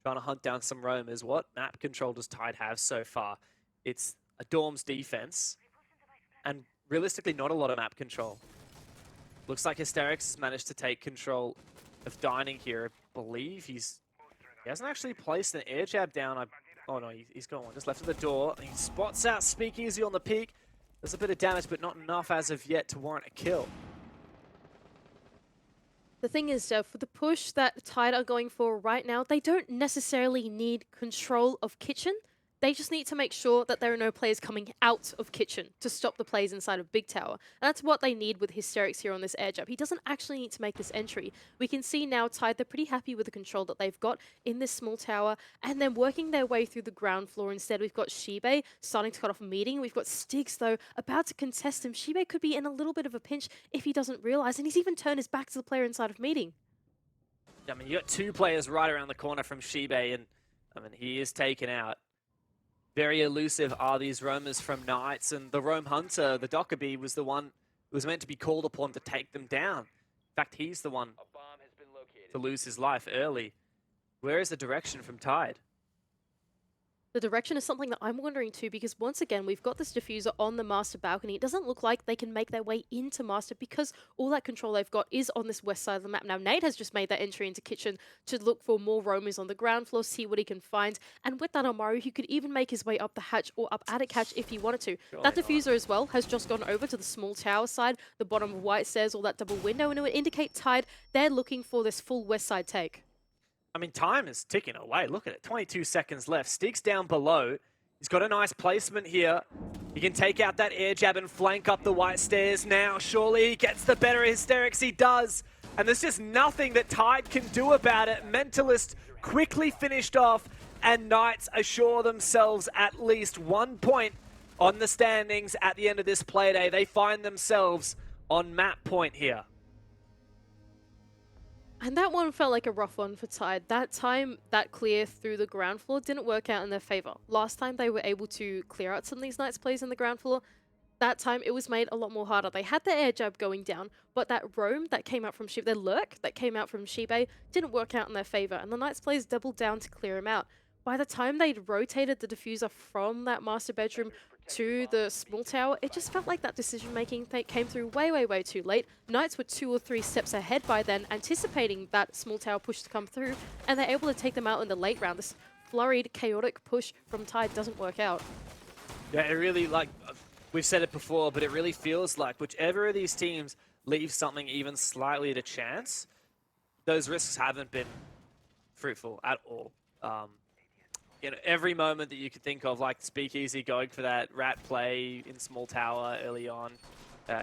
Trying to hunt down some roamers. What map control does TYDE have so far? It's a Dorm's defense, and realistically not a lot of map control. Looks like Hysterics has managed to take control of Dining here. I believe he hasn't actually placed an air jab down. Oh no, he's got one just left of the door. He spots out Speakeasy on the peak. There's a bit of damage, but not enough as of yet to warrant a kill. The thing is, Dev, for the push that TYDE are going for right now, they don't necessarily need control of Kitchen. They just need to make sure that there are no players coming out of Kitchen to stop the plays inside of Big Tower. And that's what they need with Hysterics here on this air jab. He doesn't actually need to make this entry. We can see now TYDE, they're pretty happy with the control that they've got in this small tower, and then working their way through the ground floor instead. We've got Shibe starting to cut off a meeting. We've got Stigs, though, about to contest him. Shibe could be in a little bit of a pinch if he doesn't realize, and he's even turned his back to the player inside of meeting. I mean, you got two players right around the corner from Shibe, and I mean, he is taken out. Very elusive are these roamers from Knights, and the roam hunter, the Dockerby, was the one who was meant to be called upon to take them down. In fact, he's the one to lose his life early. Where is the direction from TYDE? The direction is something that I'm wondering too, because once again, we've got this diffuser on the master balcony. It doesn't look like they can make their way into master because all that control they've got is on this west side of the map. Now, Nate has just made that entry into kitchen to look for more roamers on the ground floor, see what he can find. And with that Amaru, he could even make his way up the hatch or up attic hatch if he wanted to. That diffuser as well has just gone over to the small tower side, the bottom of white stairs, all that double window, and it would indicate TYDE, they're looking for this full west side take. I mean, time is ticking away. Look at it. 22 seconds left. Stig's down below. He's got a nice placement here. He can take out that air jab and flank up the white stairs now. Surely he gets the better of Hysterics. He does. And there's just nothing that TYDE can do about it. Mentalist quickly finished off, and Knights assure themselves at least 1 point on the standings at the end of this Playday. They find themselves on map point here. And that one felt like a rough one for TYDE. That time, that clear through the ground floor didn't work out in their favor. Last time they were able to clear out some of these Knights plays in the ground floor. That time it was made a lot more harder. They had the air jab going down, but that roam that came out from Shibe, their lurk that came out from Shibe, didn't work out in their favor. And the Knights players doubled down to clear him out. By the time they'd rotated the diffuser from that master bedroom to the small tower, it just felt like that decision-making came through way too late. Knights were 2 or 3 steps ahead by then, anticipating that small tower push to come through, and they're able to take them out in the late round. This flurried, chaotic push from TYDE doesn't work out. Yeah, it really, like, we've said it before, but it really feels like whichever of these teams leaves something even slightly to chance, those risks haven't been fruitful at all. You know, every moment that you could think of, like Speakeasy going for that rat play in small tower early on,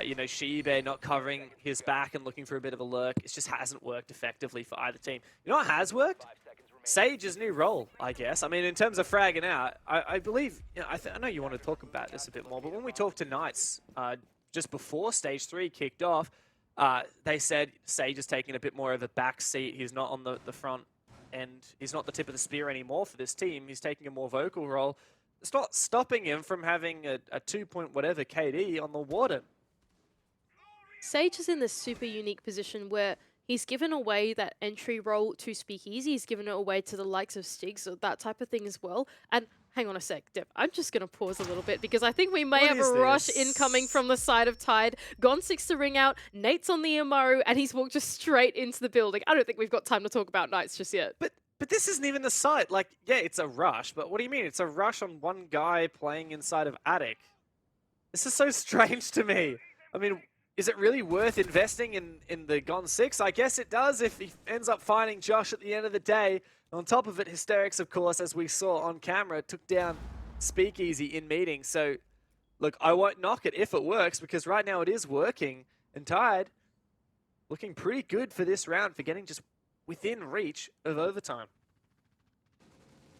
you know, Shibe not covering his back and looking for a bit of a lurk, it just hasn't worked effectively for either team. You know what has worked? Sage's new role, I guess. I mean, in terms of fragging out, I believe, you know, I know you want to talk about this a bit more, but when we talked to Knights just before Stage 3 kicked off, they said Sage is taking a bit more of a back seat. He's not on the front, and he's not the tip of the spear anymore for this team. He's taking a more vocal role. It's not stopping him from having a 2-point whatever KD on the Warden. Sage is in this super unique position where he's given away that entry role to Speakeasy. He's given it away to the likes of Stigs or that type of thing as well. And hang on a sec, Deb. I'm just going to pause a little bit because I think we may have a rush incoming from the side of TYDE. Gone 6 to ring out. Nate's on the Amaru, and he's walked just straight into the building. I don't think we've got time to talk about Knights just yet. But But this isn't even the site. Like, yeah, it's a rush, but what do you mean? It's a rush on one guy playing inside of Attic. This is so strange to me. I mean, is it really worth investing in the Gone 6? I guess it does if he ends up finding Josh at the end of the day. On top of it, Hysterics, of course, as we saw on camera, took down Speakeasy in meeting. So, look, I won't knock it if it works, because right now it is working. And TYDE looking pretty good for this round, for getting just within reach of overtime.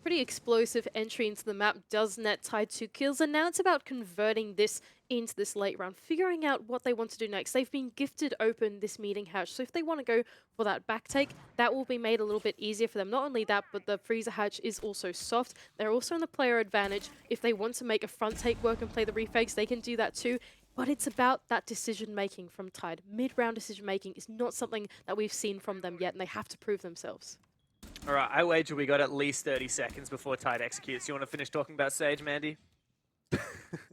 Pretty explosive entry into the map, does net TYDE 2 kills, and now it's about converting this into this late round, figuring out what they want to do next. They've been gifted open this meeting hatch, so if they want to go for that back take, that will be made a little bit easier for them. Not only that, but the freezer hatch is also soft. They're also in the player advantage. If they want to make a front take work and play the refakes, they can do that too. But it's about that decision-making from TYDE. Mid-round decision-making is not something that we've seen from them yet, and they have to prove themselves. All right, I wager we got at least 30 seconds before TYDE executes. You want to finish talking about Sage, Mandy?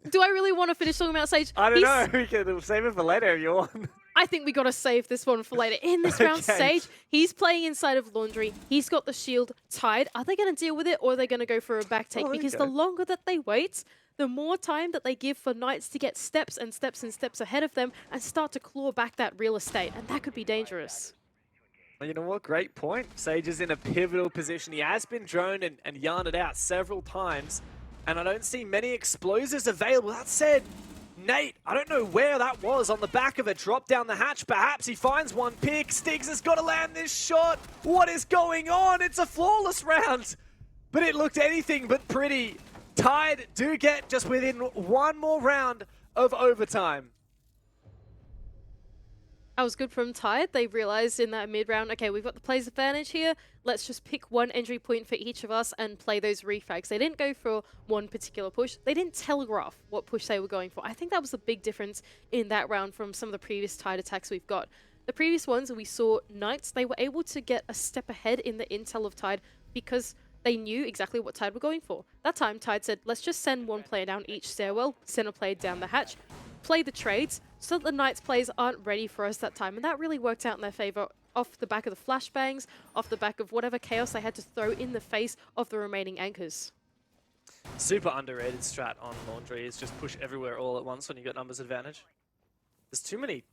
Do I really want to finish talking about Sage? I don't know. We can save it for later if you want. I think we got to save this one for later. In this round, Sage, he's playing inside of Laundry. He's got the shield. TYDE, are they going to deal with it, or are they going to go for a back take? Because the longer that they wait, the more time that they give for Knights to get steps and steps and steps ahead of them and start to claw back that real estate. And that could be dangerous. Well, you know what? Great point. Sage is in a pivotal position. He has been droned and yarned out several times, and I don't see many explosives available. That said, Nate, I don't know where that was on the back of a drop down the hatch. Perhaps he finds one pick. Stiggs has got to land this shot. What is going on? It's a flawless round, but it looked anything but pretty. TYDE do get just within one more round of overtime. That was good from TYDE. They realized in that mid-round, okay, we've got the player's advantage here. Let's just pick one entry point for each of us and play those refags. They didn't go for one particular push. They didn't telegraph what push they were going for. I think that was the big difference in that round from some of the previous TYDE attacks we've got. The previous ones we saw Knights, they were able to get a step ahead in the intel of TYDE because they knew exactly what TYDE were going for. That time, TYDE said, let's just send one player down each stairwell, send a player down the hatch, play the trades, so that the Knights players aren't ready for us that time. And that really worked out in their favor off the back of the flashbangs, off the back of whatever chaos they had to throw in the face of the remaining anchors. Super underrated strat on Laundry is just push everywhere all at once when you got numbers advantage. There's too many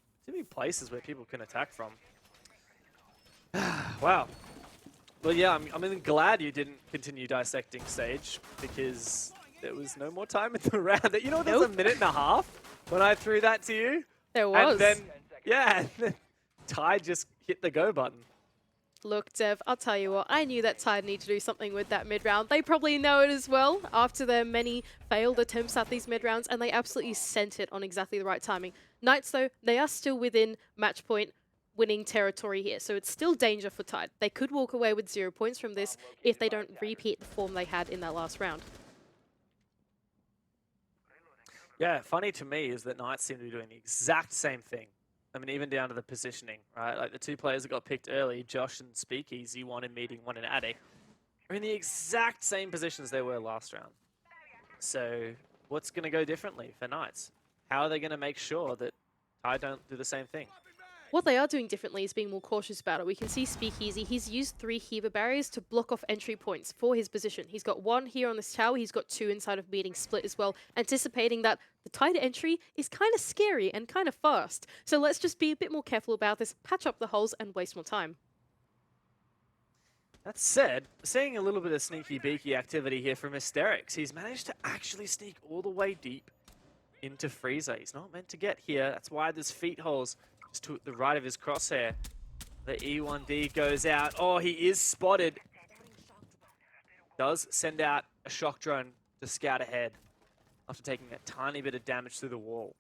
places where people can attack from. Wow. Well, yeah, I'm even glad you didn't continue dissecting Sage, because there was no more time in the round. You know, there was a minute and a half when I threw that to you. There was. And then, yeah, TYDE just hit the go button. Look, Dev, I'll tell you what, I knew that TYDE needed to do something with that mid-round. They probably know it as well after their many failed attempts at these mid-rounds, and they absolutely sent it on exactly the right timing. Knights, though, they are still within match point winning territory here, so it's still danger for TYDE. They could walk away with 0 points from this if they don't repeat the form they had in that last round. Yeah, funny to me is that Knights seem to be doing the exact same thing. I mean, even down to the positioning, right? Like the two players that got picked early, Josh and Speakeasy, one in meeting, one in attic, are in the exact same positions they were last round. So what's going to go differently for Knights? How are they going to make sure that TYDE don't do the same thing? What they are doing differently is being more cautious about it. We can see Speakeasy, he's used 3 Heaver barriers to block off entry points for his position. He's got 1 here on this tower, he's got 2 inside of meeting split as well, anticipating that the TYDE entry is kind of scary and kind of fast. So let's just be a bit more careful about this, patch up the holes and waste more time. That said, seeing a little bit of sneaky beaky activity here from Hysterics. He's managed to actually sneak all the way deep into Freezer. He's not meant to get here. That's why there's feet holes just to the right of his crosshair. The E1D goes out. Oh, he is spotted. Does send out a shock drone to scout ahead after taking a tiny bit of damage through the wall.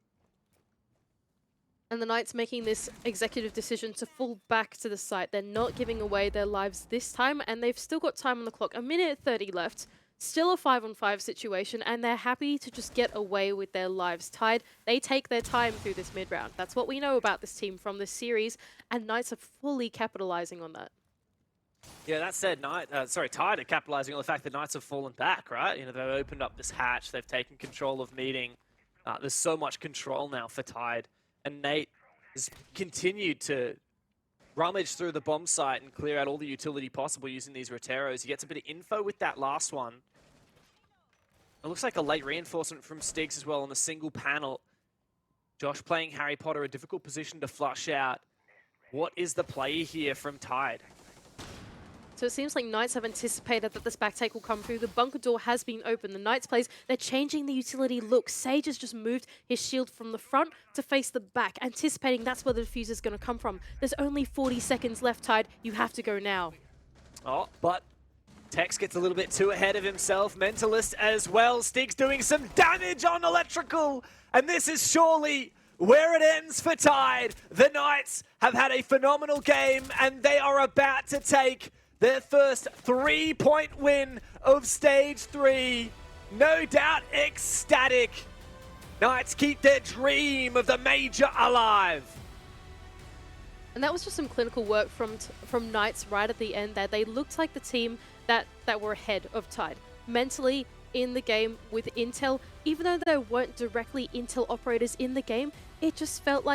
And the Knights making this executive decision to fall back to the site. They're not giving away their lives this time, and they've still got time on the clock. 1:30 left. Still a 5-on-5 situation, and they're happy to just get away with their lives. TYDE, they take their time through this mid-round. That's what we know about this team from this series, and Knights are fully capitalizing on that. Yeah, that said, TYDE are capitalizing on the fact that Knights have fallen back, right? You know, they've opened up this hatch, they've taken control of meeting. There's so much control now for TYDE, and Nate has continued to rummage through the bomb site and clear out all the utility possible using these Roteros. He gets a bit of info with that last one. It looks like a late reinforcement from Stigs as well on the single panel. Josh playing Harry Potter, a difficult position to flush out. What is the play here from TYDE? So it seems like Knights have anticipated that this backtake will come through. The bunker door has been opened. The Knights plays, they're changing the utility look. Sage has just moved his shield from the front to face the back, anticipating that's where the defuse is going to come from. There's only 40 seconds left, TYDE. You have to go now. Oh, but Tex gets a little bit too ahead of himself. Mentalist as well. Stig's doing some damage on electrical. And this is surely where it ends for TYDE. The Knights have had a phenomenal game and they are about to take their first 3-point win of Stage 3. No doubt ecstatic. Knights keep their dream of the major alive. And that was just some clinical work from Knights right at the end there. They looked like the team that were ahead of TYDE. Mentally in the game with Intel, even though there weren't directly Intel operators in the game, it just felt like